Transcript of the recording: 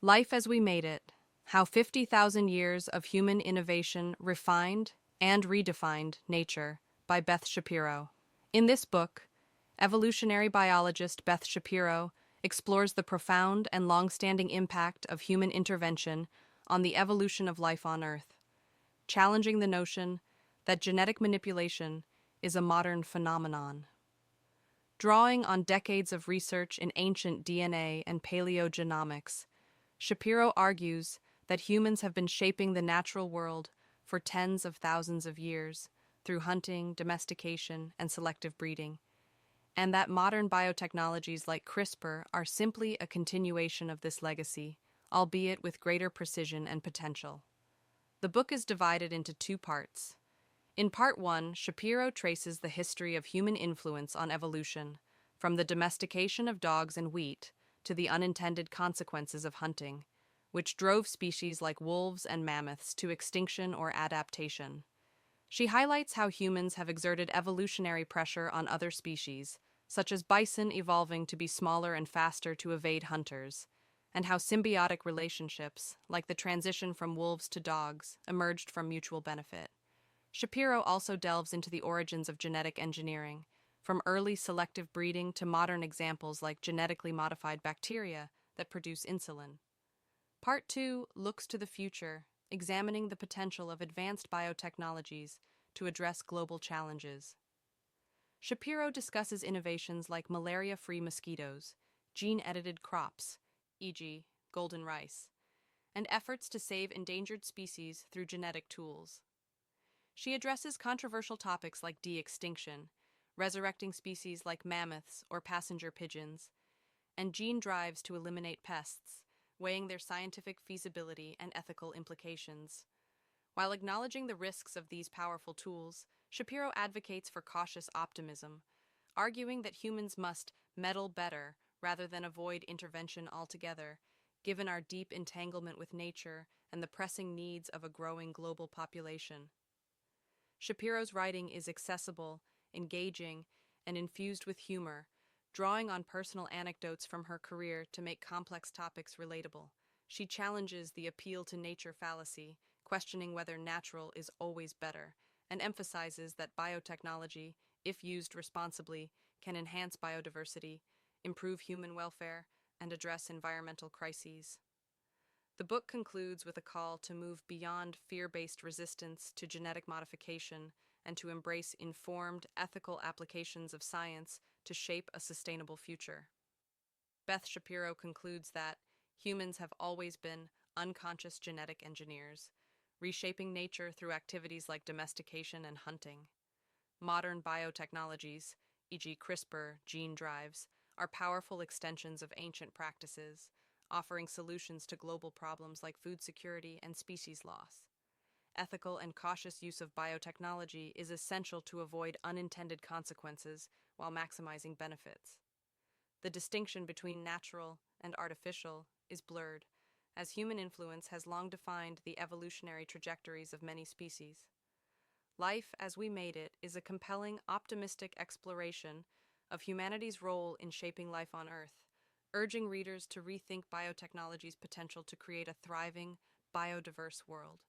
Life as We Made It: How 50,000 Years of Human Innovation Refined and Redefined Nature by Beth Shapiro. In this book, evolutionary biologist Beth Shapiro explores the profound and long-standing impact of human intervention on the evolution of life on Earth, challenging the notion that genetic manipulation is a modern phenomenon. Drawing on decades of research in ancient DNA and paleogenomics, Shapiro argues that humans have been shaping the natural world for tens of thousands of years through hunting, domestication, and selective breeding, and that modern biotechnologies like CRISPR are simply a continuation of this legacy, albeit with greater precision and potential. The book is divided into two parts. In part one, Shapiro traces the history of human influence on evolution, from the domestication of dogs and wheat to the unintended consequences of hunting, which drove species like wolves and mammoths to extinction or adaptation. She highlights how humans have exerted evolutionary pressure on other species, such as bison evolving to be smaller and faster to evade hunters, and how symbiotic relationships, like the transition from wolves to dogs, emerged from mutual benefit. Shapiro also delves into the origins of genetic engineering, from early selective breeding to modern examples like genetically modified bacteria that produce insulin. Part 2 looks to the future, examining the potential of advanced biotechnologies to address global challenges. Shapiro discusses innovations like malaria-free mosquitoes, gene-edited crops, e.g., golden rice, and efforts to save endangered species through genetic tools. She addresses controversial topics like de-extinction, resurrecting species like mammoths or passenger pigeons, and gene drives to eliminate pests, weighing their scientific feasibility and ethical implications. While acknowledging the risks of these powerful tools, Shapiro advocates for cautious optimism, arguing that humans must meddle better rather than avoid intervention altogether, given our deep entanglement with nature and the pressing needs of a growing global population. Shapiro's writing is accessible, engaging, and infused with humor, drawing on personal anecdotes from her career to make complex topics relatable. She challenges the appeal to nature fallacy, questioning whether natural is always better, and emphasizes that biotechnology, if used responsibly, can enhance biodiversity, improve human welfare, and address environmental crises. The book concludes with a call to move beyond fear-based resistance to genetic modification and to embrace informed, ethical applications of science to shape a sustainable future. Beth Shapiro concludes that humans have always been unconscious genetic engineers, reshaping nature through activities like domestication and hunting. Modern biotechnologies, e.g., CRISPR gene drives, are powerful extensions of ancient practices, offering solutions to global problems like food security and species loss. Ethical and cautious use of biotechnology is essential to avoid unintended consequences while maximizing benefits. The distinction between natural and artificial is blurred, as human influence has long defined the evolutionary trajectories of many species. Life as We Made It is a compelling, optimistic exploration of humanity's role in shaping life on Earth, urging readers to rethink biotechnology's potential to create a thriving, biodiverse world.